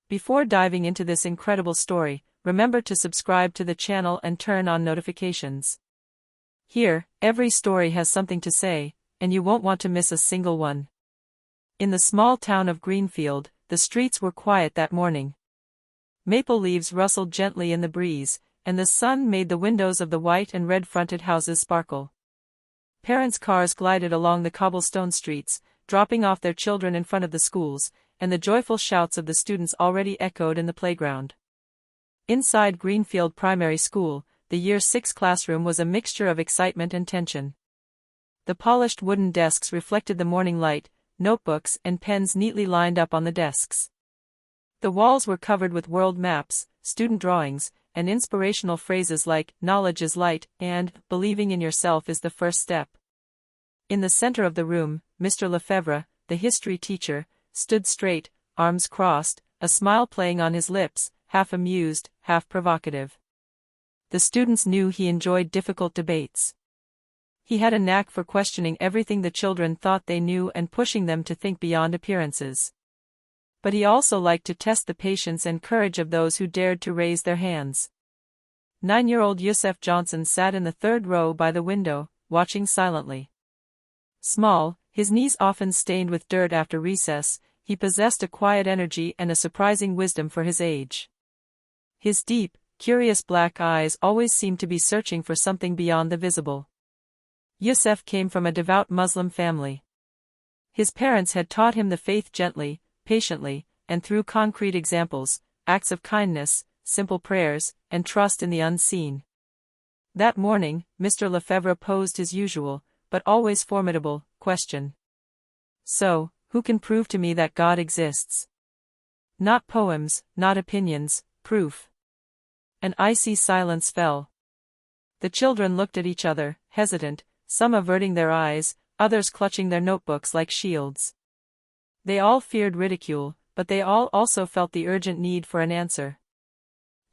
Before diving into this incredible story, remember to subscribe to the channel and turn on notifications. Here, every story has something to say, and you won't want to miss a single one. In the small town of Greenfield, the streets were quiet that morning. Maple leaves rustled gently in the breeze, and the sun made the windows of the white and red-fronted houses sparkle. Parents' cars glided along the cobblestone streets, dropping off their children in front of the schools, and the joyful shouts of the students already echoed in the playground. Inside Greenfield Primary School, the Year 6 classroom was a mixture of excitement and tension. The polished wooden desks reflected the morning light, notebooks and pens neatly lined up on the desks. The walls were covered with world maps, student drawings, and inspirational phrases like, "Knowledge is light," and "Believing in yourself is the first step." In the center of the room, Mr. Lefebvre, the history teacher, stood straight, arms crossed, a smile playing on his lips, half amused, half provocative. The students knew he enjoyed difficult debates. He had a knack for questioning everything the children thought they knew and pushing them to think beyond appearances. But he also liked to test the patience and courage of those who dared to raise their hands. 9-year-old Yusef Johnson sat in the third row by the window, watching silently. Small, his knees often stained with dirt after recess, he possessed a quiet energy and a surprising wisdom for his age. His deep, curious black eyes always seemed to be searching for something beyond the visible. Yusef came from a devout Muslim family. His parents had taught him the faith gently, patiently, and through concrete examples, acts of kindness, simple prayers, and trust in the unseen. That morning, Mr. Lefebvre posed his usual, but always formidable, question. "So, who can prove to me that God exists?" Not poems, not opinions, proof. An icy silence fell. The children looked at each other, hesitant, some averting their eyes, others clutching their notebooks like shields. They all feared ridicule, but they all also felt the urgent need for an answer.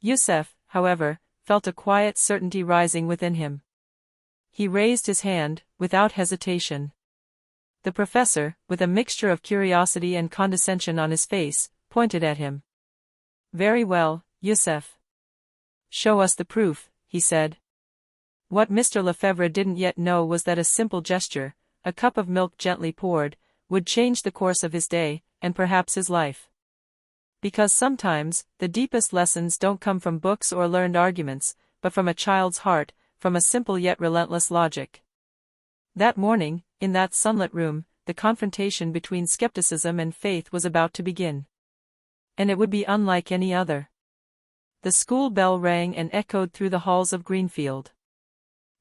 Yusef, however, felt a quiet certainty rising within him. He raised his hand, without hesitation. The professor, with a mixture of curiosity and condescension on his face, pointed at him. "Very well, Yusef. Show us the proof," he said. What Mr. Lefebvre didn't yet know was that a simple gesture, a cup of milk gently poured, would change the course of his day, and perhaps his life. Because sometimes, the deepest lessons don't come from books or learned arguments, but from a child's heart, from a simple yet relentless logic. That morning, in that sunlit room, the confrontation between skepticism and faith was about to begin. And it would be unlike any other. The school bell rang and echoed through the halls of Greenfield.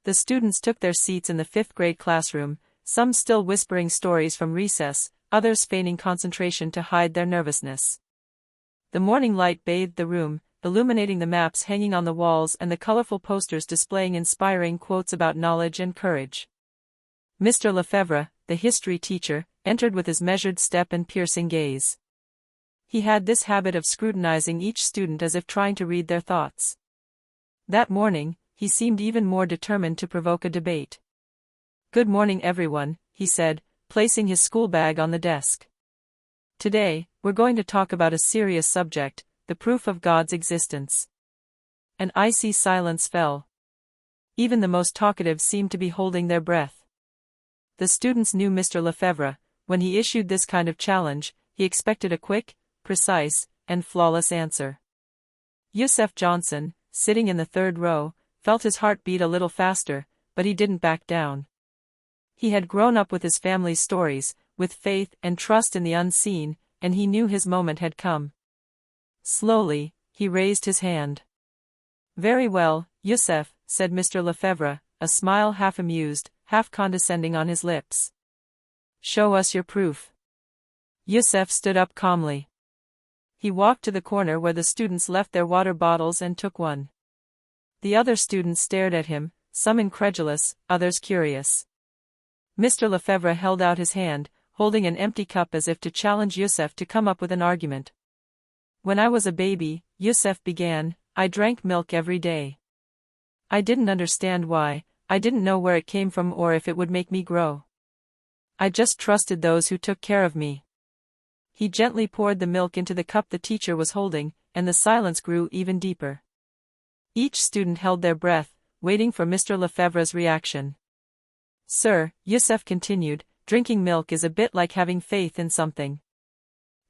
The students took their seats in the fifth-grade classroom, some still whispering stories from recess, others feigning concentration to hide their nervousness. The morning light bathed the room, illuminating the maps hanging on the walls and the colorful posters displaying inspiring quotes about knowledge and courage. Mr. Lefebvre, the history teacher, entered with his measured step and piercing gaze. He had this habit of scrutinizing each student as if trying to read their thoughts. That morning, he seemed even more determined to provoke a debate. "Good morning, everyone," he said, placing his school bag on the desk. "Today, we're going to talk about a serious subject, the proof of God's existence." An icy silence fell. Even the most talkative seemed to be holding their breath. The students knew Mr. Lefebvre. When he issued this kind of challenge, he expected a quick, precise, and flawless answer. Yusef Johnson, sitting in the third row, felt his heart beat a little faster, but he didn't back down. He had grown up with his family's stories, with faith and trust in the unseen, and he knew his moment had come. Slowly, he raised his hand. "Very well, Yusef," said Mr. Lefebvre, a smile half amused, half condescending on his lips. "Show us your proof." Yusef stood up calmly. He walked to the corner where the students left their water bottles and took one. The other students stared at him, some incredulous, others curious. Mr. Lefebvre held out his hand, holding an empty cup as if to challenge Yusef to come up with an argument. "When I was a baby," Yusef began, "I drank milk every day. I didn't understand why, I didn't know where it came from or if it would make me grow. I just trusted those who took care of me. He gently poured the milk into the cup the teacher was holding, and the silence grew even deeper. Each student held their breath, waiting for Mr. Lefebvre's reaction. "Sir," Youssef continued, "drinking milk is a bit like having faith in something.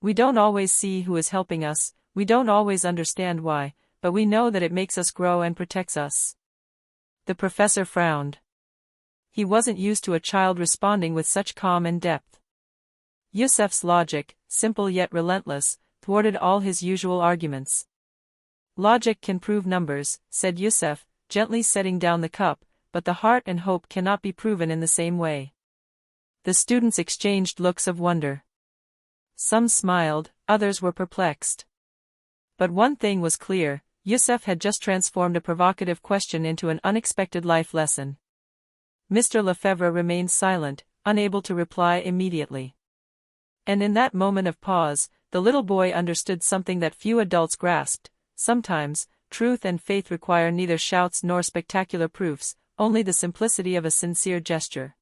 We don't always see who is helping us, we don't always understand why, but we know that it makes us grow and protects us." The professor frowned. He wasn't used to a child responding with such calm and depth. Youssef's logic, simple yet relentless, thwarted all his usual arguments. "Logic can prove numbers," said Youssef, gently setting down the cup, "but the heart and hope cannot be proven in the same way." The students exchanged looks of wonder. Some smiled, others were perplexed. But one thing was clear: Youssef had just transformed a provocative question into an unexpected life lesson. Mr. Lefebvre remained silent, unable to reply immediately. And in that moment of pause, the little boy understood something that few adults grasped. Sometimes, truth and faith require neither shouts nor spectacular proofs, only the simplicity of a sincere gesture.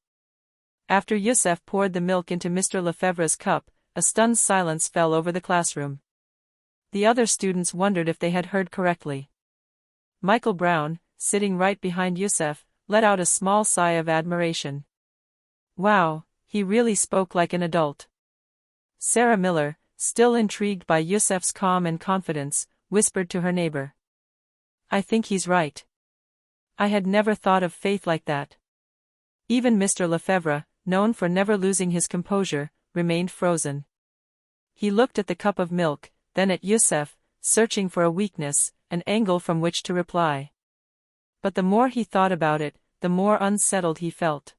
After Youssef poured the milk into Mr. Lefebvre's cup, a stunned silence fell over the classroom. The other students wondered if they had heard correctly. Michael Brown, sitting right behind Youssef, let out a small sigh of admiration. "Wow, he really spoke like an adult." Sarah Miller, still intrigued by Youssef's calm and confidence, whispered to her neighbor, "I think he's right. I had never thought of faith like that." Even Mr. Lefebvre, known for never losing his composure, remained frozen. He looked at the cup of milk, then at Youssef, searching for a weakness, an angle from which to reply. But the more he thought about it, the more unsettled he felt.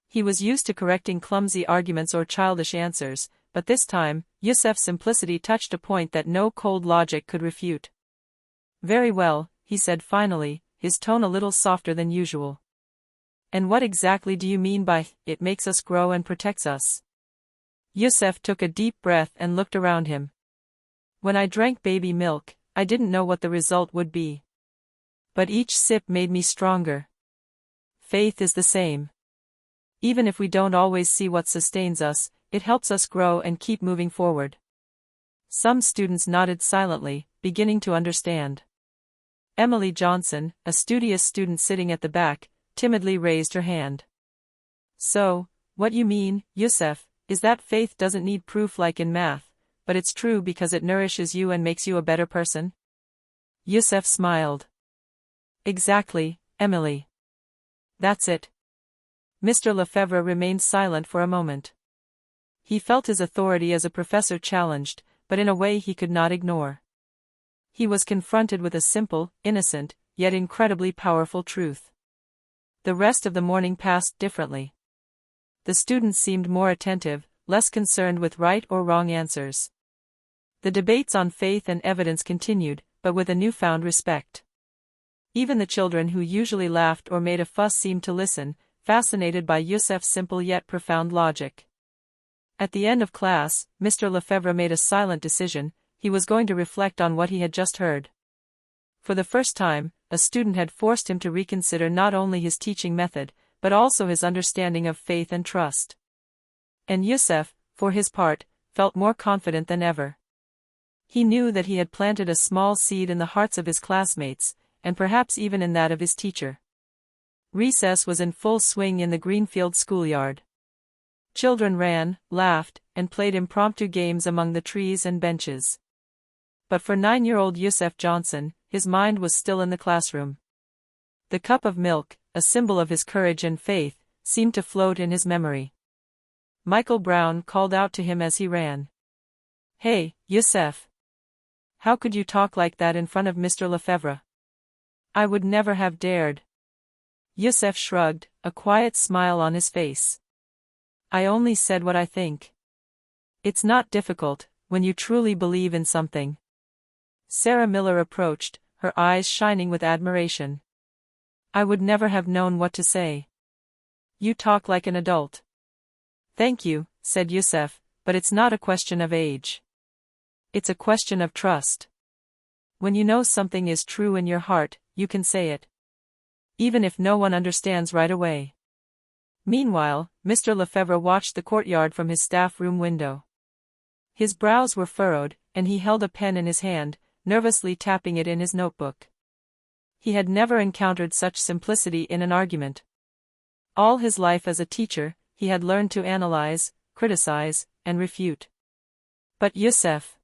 He was used to correcting clumsy arguments or childish answers, but this time, Youssef's simplicity touched a point that no cold logic could refute. "Very well," he said finally, his tone a little softer than usual. "And what exactly do you mean by, 'it makes us grow and protects us'?" Youssef took a deep breath and looked around him. "When I drank baby milk, I didn't know what the result would be. But each sip made me stronger. Faith is the same. Even if we don't always see what sustains us, it helps us grow and keep moving forward." Some students nodded silently, beginning to understand. Emily Johnson, a studious student sitting at the back, timidly raised her hand. "So, what you mean, Youssef, is that faith doesn't need proof like in math, but it's true because it nourishes you and makes you a better person?" Youssef smiled. "Exactly, Emily. That's it." Mr. Lefebvre remained silent for a moment. He felt his authority as a professor challenged, but in a way he could not ignore. He was confronted with a simple, innocent, yet incredibly powerful truth. The rest of the morning passed differently. The students seemed more attentive, less concerned with right or wrong answers. The debates on faith and evidence continued, but with a newfound respect. Even the children who usually laughed or made a fuss seemed to listen, fascinated by Youssef's simple yet profound logic. At the end of class, Mr. Lefebvre made a silent decision: he was going to reflect on what he had just heard. For the first time, a student had forced him to reconsider not only his teaching method, but also his understanding of faith and trust. And Youssef, for his part, felt more confident than ever. He knew that he had planted a small seed in the hearts of his classmates, and perhaps even in that of his teacher. Recess was in full swing in the Greenfield schoolyard. Children ran, laughed, and played impromptu games among the trees and benches. But for 9-year-old Youssef Johnson, his mind was still in the classroom. The cup of milk, a symbol of his courage and faith, seemed to float in his memory. Michael Brown called out to him as he ran. "Hey, Youssef! How could you talk like that in front of Mr. Lefebvre? I would never have dared." Youssef shrugged, a quiet smile on his face. "I only said what I think. It's not difficult, when you truly believe in something." Sarah Miller approached, her eyes shining with admiration. "I would never have known what to say. You talk like an adult." "Thank you," said Youssef, "but it's not a question of age. It's a question of trust. When you know something is true in your heart, you can say it. Even if no one understands right away." Meanwhile, Mr. Lefebvre watched the courtyard from his staff room window. His brows were furrowed, and he held a pen in his hand, nervously tapping it in his notebook. He had never encountered such simplicity in an argument. All his life as a teacher, he had learned to analyze, criticize, and refute. But Yusef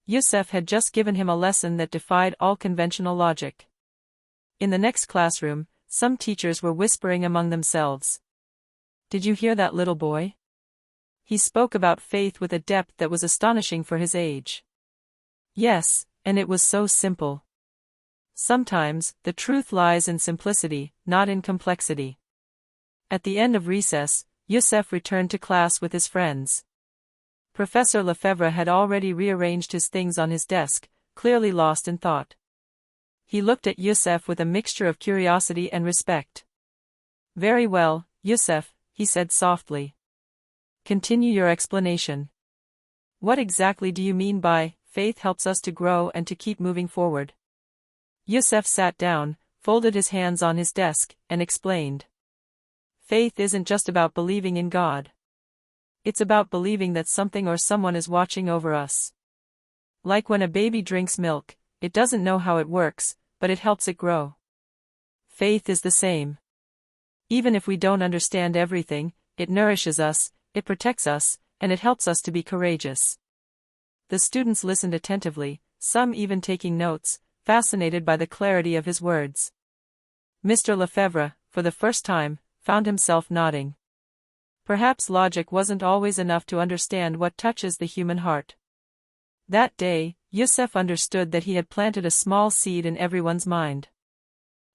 had just given him a lesson that defied all conventional logic. In the next classroom, some teachers were whispering among themselves. "Did you hear that little boy? He spoke about faith with a depth that was astonishing for his age." Yes, and it was so simple. Sometimes, the truth lies in simplicity, not in complexity. At the end of recess, Yusef returned to class with his friends. Professor Lefebvre had already rearranged his things on his desk, clearly lost in thought. He looked at Yusef with a mixture of curiosity and respect. "Very well, Yusef," he said softly. "Continue your explanation. What exactly do you mean by, faith helps us to grow and to keep moving forward?" Yusef sat down, folded his hands on his desk, and explained. "Faith isn't just about believing in God. It's about believing that something or someone is watching over us. Like when a baby drinks milk, it doesn't know how it works, but it helps it grow. Faith is the same. Even if we don't understand everything, it nourishes us, it protects us, and it helps us to be courageous." The students listened attentively, some even taking notes, fascinated by the clarity of his words. Mr. Lefebvre, for the first time, found himself nodding. Perhaps logic wasn't always enough to understand what touches the human heart. That day, Yusef understood that he had planted a small seed in everyone's mind.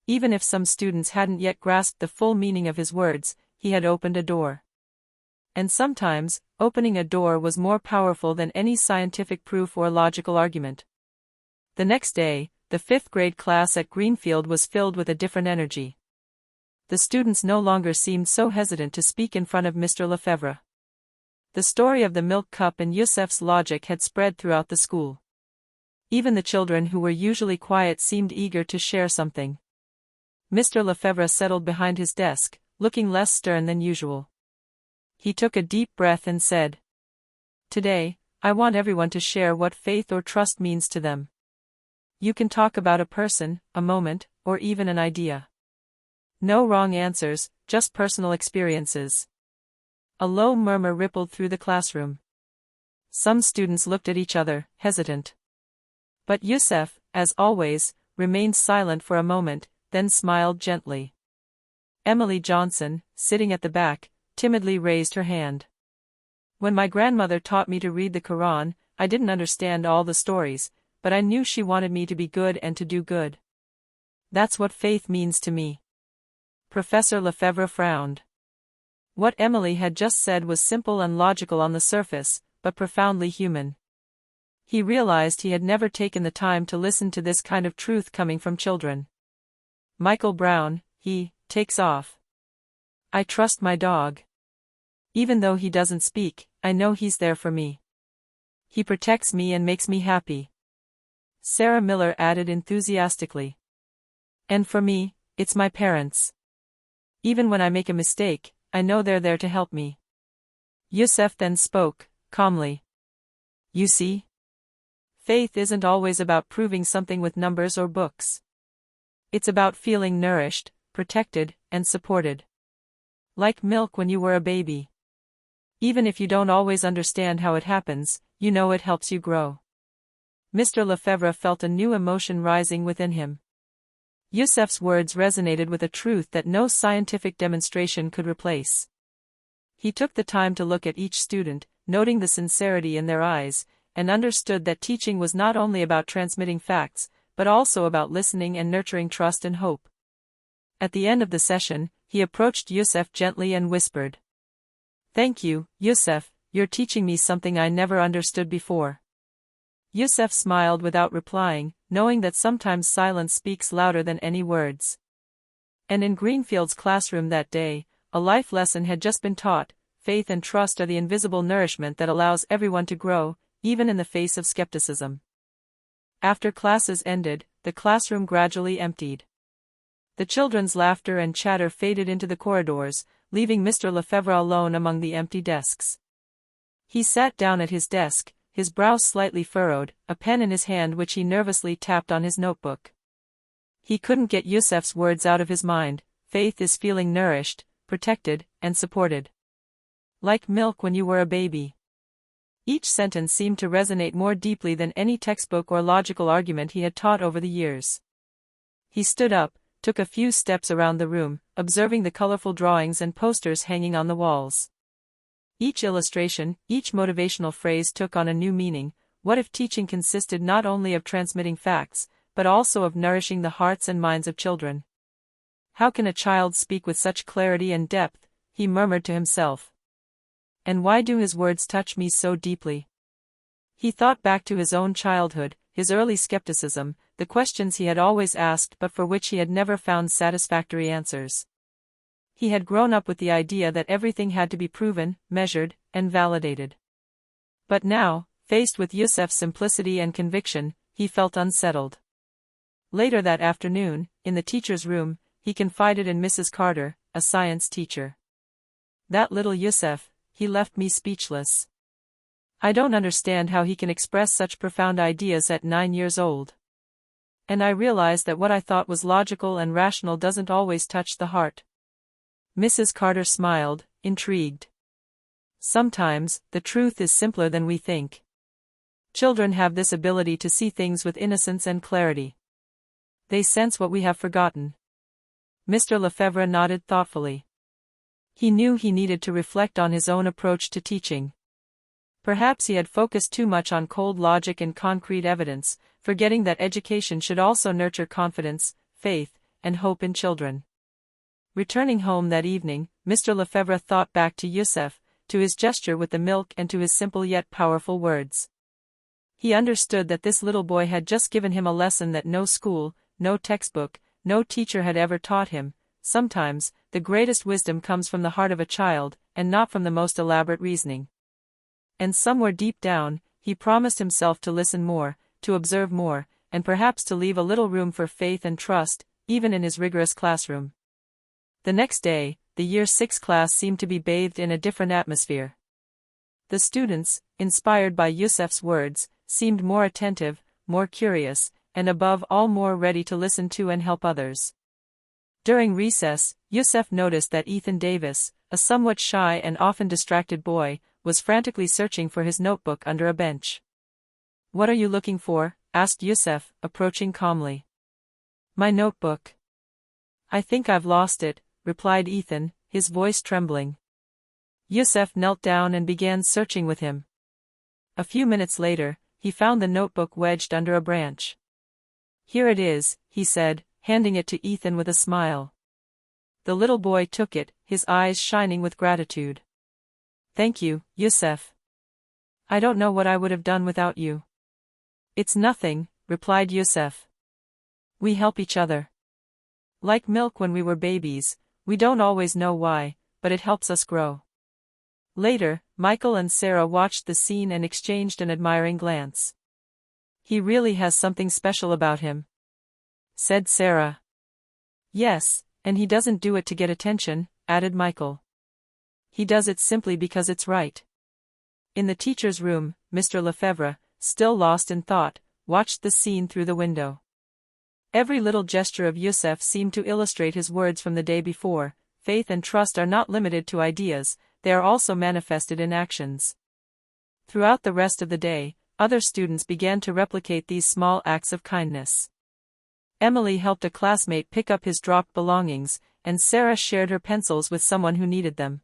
Even if some students hadn't yet grasped the full meaning of his words, he had opened a door. And sometimes, opening a door was more powerful than any scientific proof or logical argument. The next day, the 5th grade class at Greenfield was filled with a different energy. The students no longer seemed so hesitant to speak in front of Mr. Lefebvre. The story of the milk cup and Yusef's logic had spread throughout the school. Even the children who were usually quiet seemed eager to share something. Mr. Lefebvre settled behind his desk, looking less stern than usual. He took a deep breath and said, "Today, I want everyone to share what faith or trust means to them. You can talk about a person, a moment, or even an idea. No wrong answers, just personal experiences." A low murmur rippled through the classroom. Some students looked at each other, hesitant. But Yusef, as always, remained silent for a moment, then smiled gently. Emily Johnson, sitting at the back, timidly raised her hand. "When my grandmother taught me to read the Quran, I didn't understand all the stories, but I knew she wanted me to be good and to do good. That's what faith means to me." Professor Lefebvre frowned. What Emily had just said was simple and logical on the surface, but profoundly human. He realized he had never taken the time to listen to this kind of truth coming from children. Michael Brown, he takes off. "I trust my dog. Even though he doesn't speak, I know he's there for me. He protects me and makes me happy." Sarah Miller added enthusiastically. "And for me, it's my parents. Even when I make a mistake, I know they're there to help me." Yusef then spoke, calmly. "You see? Faith isn't always about proving something with numbers or books. It's about feeling nourished, protected, and supported. Like milk when you were a baby. Even if you don't always understand how it happens, you know it helps you grow." Mr. Lefebvre felt a new emotion rising within him. Yusef's words resonated with a truth that no scientific demonstration could replace. He took the time to look at each student, noting the sincerity in their eyes, and understood that teaching was not only about transmitting facts, but also about listening and nurturing trust and hope. At the end of the session, he approached Yusef gently and whispered, "Thank you, Yusef, you're teaching me something I never understood before." Yusef smiled without replying, knowing that sometimes silence speaks louder than any words. And in Greenfield's classroom that day, a life lesson had just been taught: faith and trust are the invisible nourishment that allows everyone to grow, even in the face of skepticism. After classes ended, the classroom gradually emptied. The children's laughter and chatter faded into the corridors, leaving Mr. Lefebvre alone among the empty desks. He sat down at his desk, his brow slightly furrowed, a pen in his hand which he nervously tapped on his notebook. He couldn't get Yusef's words out of his mind. Faith is feeling nourished, protected, and supported. Like milk when you were a baby. Each sentence seemed to resonate more deeply than any textbook or logical argument he had taught over the years. He stood up, took a few steps around the room, observing the colorful drawings and posters hanging on the walls. Each illustration, each motivational phrase took on a new meaning. What if teaching consisted not only of transmitting facts, but also of nourishing the hearts and minds of children? How can a child speak with such clarity and depth? He murmured to himself. And why do his words touch me so deeply? He thought back to his own childhood, his early skepticism, the questions he had always asked but for which he had never found satisfactory answers. He had grown up with the idea that everything had to be proven, measured, and validated. But now, faced with Yusef's simplicity and conviction, he felt unsettled. Later that afternoon, in the teacher's room, he confided in Mrs. Carter, a science teacher. That little Yusef, he left me speechless. I don't understand how he can express such profound ideas at 9 years old. And I realized that what I thought was logical and rational doesn't always touch the heart. Mrs. Carter smiled, intrigued. Sometimes, the truth is simpler than we think. Children have this ability to see things with innocence and clarity. They sense what we have forgotten. Mr. Lefebvre nodded thoughtfully. He knew he needed to reflect on his own approach to teaching. Perhaps he had focused too much on cold logic and concrete evidence, forgetting that education should also nurture confidence, faith, and hope in children. Returning home that evening, Mr. Lefebvre thought back to Yusef, to his gesture with the milk and to his simple yet powerful words. He understood that this little boy had just given him a lesson that no school, no textbook, no teacher had ever taught him. Sometimes, the greatest wisdom comes from the heart of a child, and not from the most elaborate reasoning. And somewhere deep down, he promised himself to listen more, to observe more, and perhaps to leave a little room for faith and trust, even in his rigorous classroom. The next day, the Year 6 class seemed to be bathed in a different atmosphere. The students, inspired by Yusef's words, seemed more attentive, more curious, and above all more ready to listen to and help others. During recess, Yusef noticed that Ethan Davis, a somewhat shy and often distracted boy, was frantically searching for his notebook under a bench. "What are you looking for?" asked Yusef, approaching calmly. "My notebook. I think I've lost it," replied Ethan, his voice trembling. Yusef knelt down and began searching with him. A few minutes later, he found the notebook wedged under a branch. "Here it is," he said, handing it to Ethan with a smile. The little boy took it, his eyes shining with gratitude. "Thank you, Yusef. I don't know what I would have done without you." "It's nothing," replied Yusef. "We help each other. Like milk when we were babies, we don't always know why, but it helps us grow." Later, Michael and Sarah watched the scene and exchanged an admiring glance. "He really has something special about him," said Sarah. "Yes, and he doesn't do it to get attention," added Michael. "He does it simply because it's right." In the teacher's room, Mr. Lefebvre, still lost in thought, watched the scene through the window. Every little gesture of Yusef seemed to illustrate his words from the day before. Faith and trust are not limited to ideas, they are also manifested in actions. Throughout the rest of the day, other students began to replicate these small acts of kindness. Emily helped a classmate pick up his dropped belongings, and Sarah shared her pencils with someone who needed them.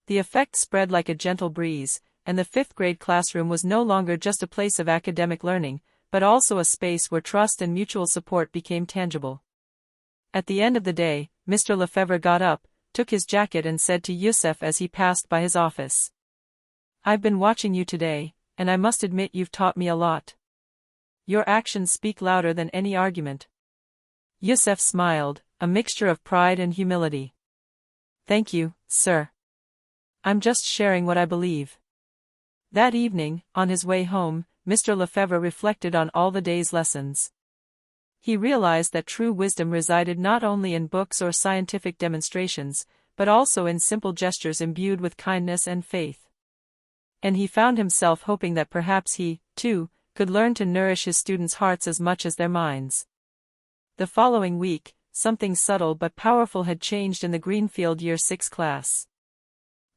The effect spread like a gentle breeze, and the fifth-grade classroom was no longer just a place of academic learning, but also a space where trust and mutual support became tangible. At the end of the day, Mr. Lefebvre got up, took his jacket and said to Yusef as he passed by his office, "I've been watching you today, and I must admit you've taught me a lot. Your actions speak louder than any argument." Yusef smiled, a mixture of pride and humility. "Thank you, sir. I'm just sharing what I believe." That evening, on his way home, Mr. Lefebvre reflected on all the day's lessons. He realized that true wisdom resided not only in books or scientific demonstrations, but also in simple gestures imbued with kindness and faith. And he found himself hoping that perhaps he, too, could learn to nourish his students' hearts as much as their minds. The following week, something subtle but powerful had changed in the Greenfield Year 6 class.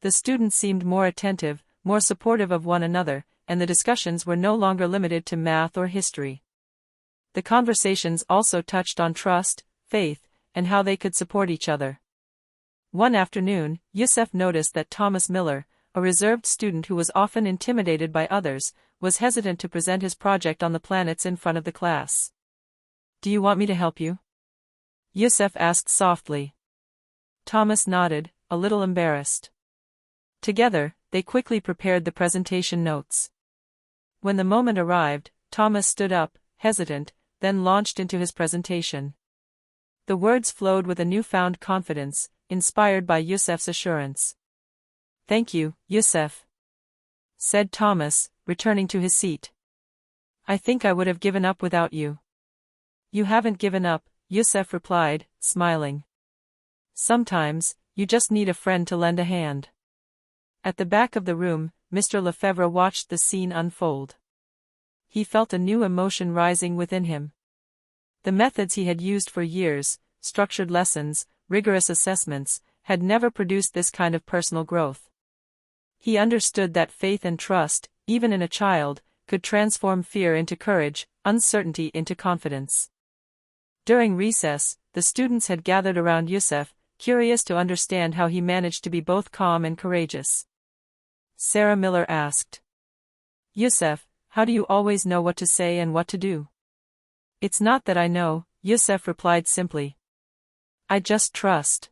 The students seemed more attentive, more supportive of one another, and the discussions were no longer limited to math or history. The conversations also touched on trust, faith, and how they could support each other. One afternoon, Yusuf noticed that Thomas Miller, a reserved student who was often intimidated by others, was hesitant to present his project on the planets in front of the class. "Do you want me to help you?" Yusuf asked softly. Thomas nodded, a little embarrassed. Together, they quickly prepared the presentation notes. When the moment arrived, Thomas stood up, hesitant, then launched into his presentation. The words flowed with a newfound confidence, inspired by Yusuf's assurance. "Thank you, Yusuf," said Thomas, returning to his seat. "I think I would have given up without you." "You haven't given up," Yusuf replied, smiling. "Sometimes, you just need a friend to lend a hand." At the back of the room, Mr. Lefebvre watched the scene unfold. He felt a new emotion rising within him. The methods he had used for years, structured lessons, rigorous assessments, had never produced this kind of personal growth. He understood that faith and trust, even in a child, could transform fear into courage, uncertainty into confidence. During recess, the students had gathered around Yusuf, curious to understand how he managed to be both calm and courageous. Sarah Miller asked, "Yusuf, how do you always know what to say and what to do?" "It's not that I know," Yusuf replied simply. "I just trust.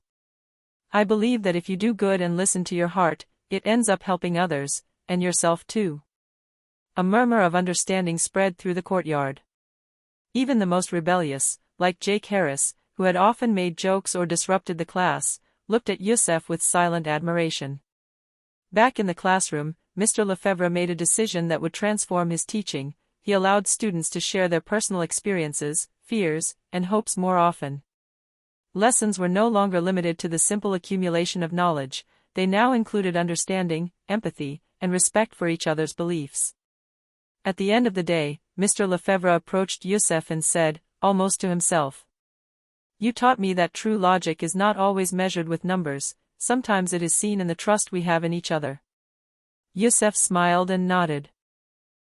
I believe that if you do good and listen to your heart, it ends up helping others, and yourself too." A murmur of understanding spread through the courtyard. Even the most rebellious, like Jake Harris, who had often made jokes or disrupted the class, looked at Yusuf with silent admiration. Back in the classroom, Mr. Lefebvre made a decision that would transform his teaching. He allowed students to share their personal experiences, fears, and hopes more often. Lessons were no longer limited to the simple accumulation of knowledge, they now included understanding, empathy, and respect for each other's beliefs. At the end of the day, Mr. Lefebvre approached Yusuf and said, almost to himself, "You taught me that true logic is not always measured with numbers, sometimes it is seen in the trust we have in each other." Yusuf smiled and nodded.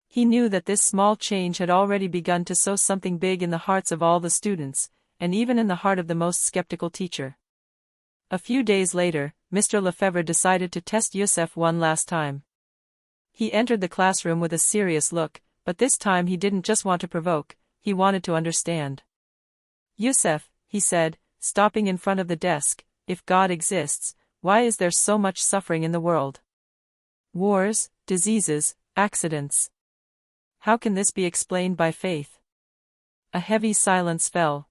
He knew that this small change had already begun to sow something big in the hearts of all the students, and even in the heart of the most skeptical teacher. A few days later, Mr. Lefebvre decided to test Yusuf one last time. He entered the classroom with a serious look, but this time he didn't just want to provoke, he wanted to understand. "Yusuf," he said, stopping in front of the desk, "if God exists, why is there so much suffering in the world? Wars, diseases, accidents. How can this be explained by faith?" A heavy silence fell.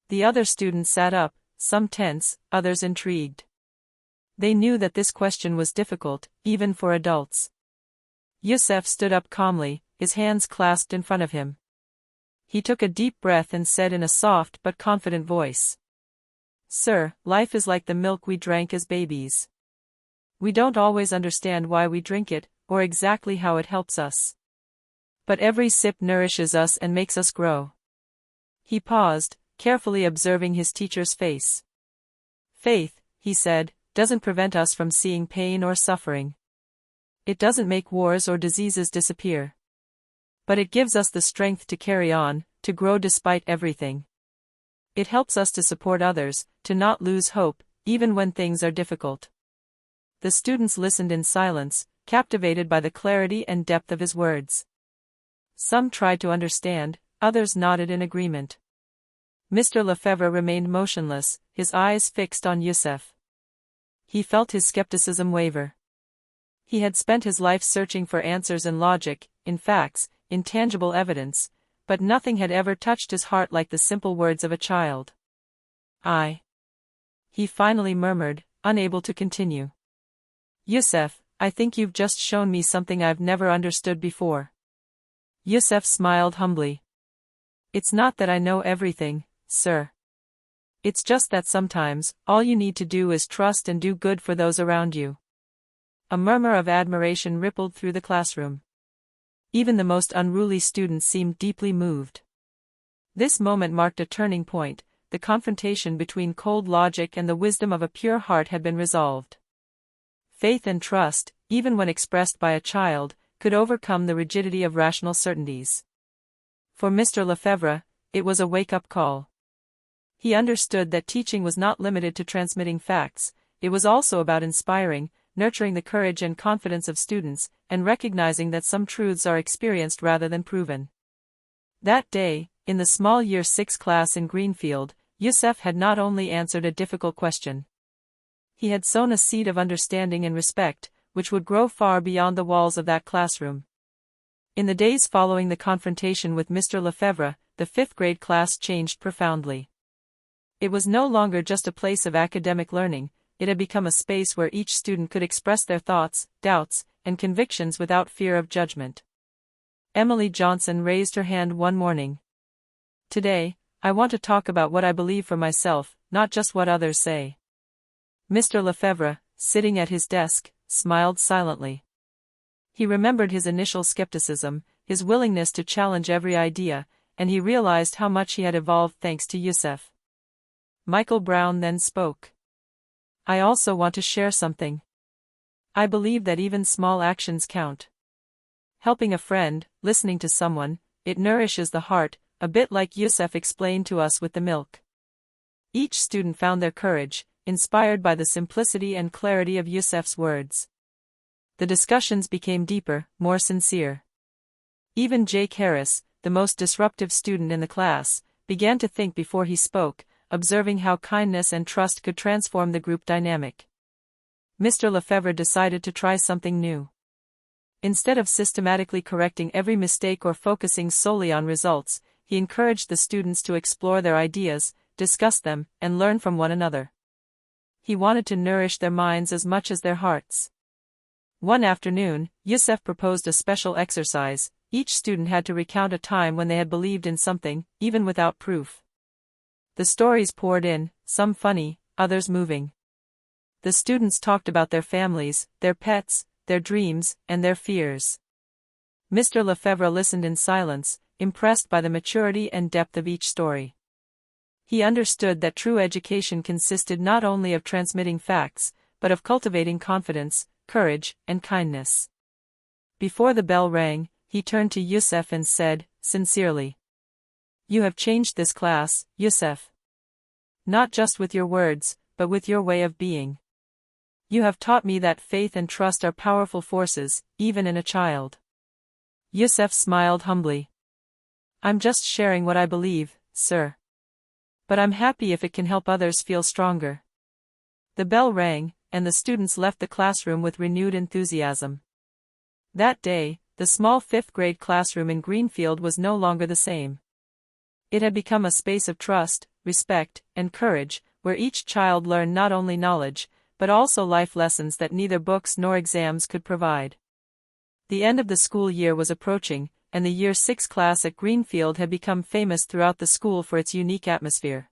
The other students sat up, some tense, others intrigued. They knew that this question was difficult, even for adults. Yusuf stood up calmly, his hands clasped in front of him. He took a deep breath and said in a soft but confident voice, "Sir, life is like the milk we drank as babies. We don't always understand why we drink it, or exactly how it helps us. But every sip nourishes us and makes us grow." He paused, carefully observing his teacher's face. "Faith," he said, "doesn't prevent us from seeing pain or suffering. It doesn't make wars or diseases disappear. But it gives us the strength to carry on, to grow despite everything. It helps us to support others, to not lose hope, even when things are difficult." The students listened in silence, captivated by the clarity and depth of his words. Some tried to understand, others nodded in agreement. Mr. Lefebvre remained motionless, his eyes fixed on Yusuf. He felt his skepticism waver. He had spent his life searching for answers in logic, in facts, in tangible evidence, but nothing had ever touched his heart like the simple words of a child. He finally murmured, unable to continue. "Yusuf, I think you've just shown me something I've never understood before." Yusuf smiled humbly. "It's not that I know everything, sir. It's just that sometimes, all you need to do is trust and do good for those around you." A murmur of admiration rippled through the classroom. Even the most unruly students seemed deeply moved. This moment marked a turning point. The confrontation between cold logic and the wisdom of a pure heart had been resolved. Faith and trust, even when expressed by a child, could overcome the rigidity of rational certainties. For Mr. Lefebvre, it was a wake-up call. He understood that teaching was not limited to transmitting facts, it was also about inspiring, nurturing the courage and confidence of students, and recognizing that some truths are experienced rather than proven. That day, in the small Year 6 class in Greenfield, Youssef had not only answered a difficult question. He had sown a seed of understanding and respect, which would grow far beyond the walls of that classroom. In the days following the confrontation with Mr. Lefebvre, the 5th grade class changed profoundly. It was no longer just a place of academic learning, it had become a space where each student could express their thoughts, doubts, and convictions without fear of judgment. Emily Johnson raised her hand one morning. "Today, I want to talk about what I believe for myself, not just what others say." Mr. Lefebvre, sitting at his desk, smiled silently. He remembered his initial skepticism, his willingness to challenge every idea, and he realized how much he had evolved thanks to Youssef. Michael Brown then spoke. "I also want to share something. I believe that even small actions count. Helping a friend, listening to someone, it nourishes the heart, a bit like Youssef explained to us with the milk." Each student found their courage, inspired by the simplicity and clarity of Youssef's words. The discussions became deeper, more sincere. Even Jake Harris, the most disruptive student in the class, began to think before he spoke, observing how kindness and trust could transform the group dynamic. Mr. Lefebvre decided to try something new. Instead of systematically correcting every mistake or focusing solely on results, he encouraged the students to explore their ideas, discuss them, and learn from one another. He wanted to nourish their minds as much as their hearts. One afternoon, Youssef proposed a special exercise. Each student had to recount a time when they had believed in something, even without proof. The stories poured in, some funny, others moving. The students talked about their families, their pets, their dreams, and their fears. Mr. Lefebvre listened in silence, impressed by the maturity and depth of each story. He understood that true education consisted not only of transmitting facts, but of cultivating confidence, courage, and kindness. Before the bell rang, he turned to Youssef and said, sincerely, "You have changed this class, Youssef. Not just with your words, but with your way of being. You have taught me that faith and trust are powerful forces, even in a child." Youssef smiled humbly. "I'm just sharing what I believe, sir. But I'm happy if it can help others feel stronger." The bell rang, and the students left the classroom with renewed enthusiasm. That day, the small 5th grade classroom in Greenfield was no longer the same. It had become a space of trust, respect, and courage, where each child learned not only knowledge, but also life lessons that neither books nor exams could provide. The end of the school year was approaching, and the Year 6 class at Greenfield had become famous throughout the school for its unique atmosphere.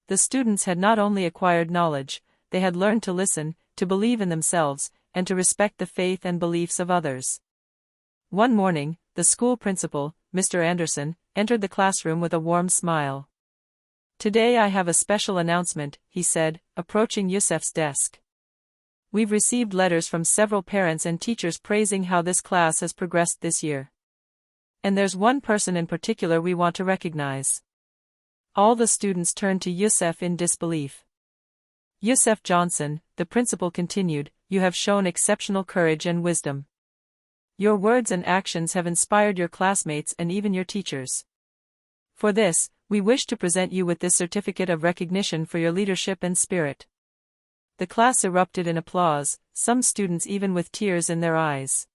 The students had not only acquired knowledge, they had learned to listen, to believe in themselves, and to respect the faith and beliefs of others. One morning, the school principal, Mr. Anderson, entered the classroom with a warm smile. "Today I have a special announcement," he said, approaching Youssef's desk. "We've received letters from several parents and teachers praising how this class has progressed this year. And there's one person in particular we want to recognize." All the students turned to Youssef in disbelief. "Youssef Johnson," the principal continued, "you have shown exceptional courage and wisdom. Your words and actions have inspired your classmates and even your teachers. For this, we wish to present you with this certificate of recognition for your leadership and spirit." The class erupted in applause, some students even with tears in their eyes.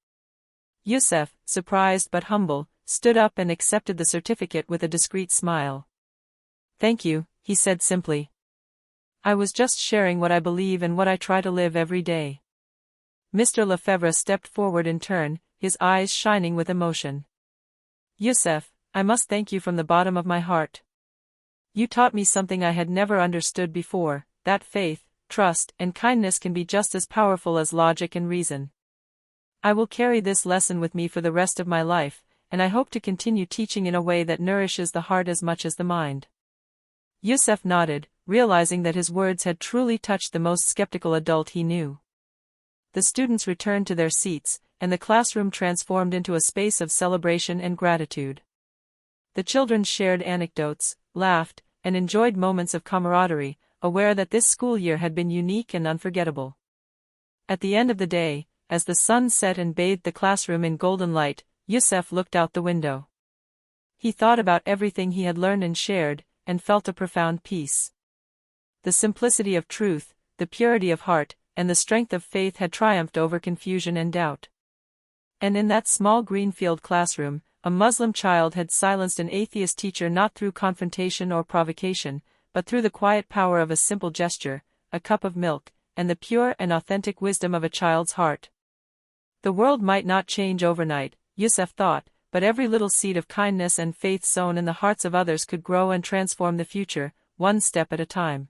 Youssef, surprised but humble, stood up and accepted the certificate with a discreet smile. "Thank you," he said simply. "I was just sharing what I believe and what I try to live every day." Mr. Lefebvre stepped forward in turn, his eyes shining with emotion. "Youssef, I must thank you from the bottom of my heart. You taught me something I had never understood before, that faith, trust, and kindness can be just as powerful as logic and reason. I will carry this lesson with me for the rest of my life, and I hope to continue teaching in a way that nourishes the heart as much as the mind. Yusuf nodded, realizing that his words had truly touched the most skeptical adult he knew. The students returned to their seats, and the classroom transformed into a space of celebration and gratitude. The children shared anecdotes, laughed, and enjoyed moments of camaraderie, aware that this school year had been unique and unforgettable. At the end of the day, as the sun set and bathed the classroom in golden light, Yusuf looked out the window. He thought about everything he had learned and shared, and felt a profound peace. The simplicity of truth, the purity of heart, and the strength of faith had triumphed over confusion and doubt. And in that small greenfield classroom, a Muslim child had silenced an atheist teacher not through confrontation or provocation, but through the quiet power of a simple gesture, a cup of milk, and the pure and authentic wisdom of a child's heart. The world might not change overnight, Yusuf thought, but every little seed of kindness and faith sown in the hearts of others could grow and transform the future, one step at a time.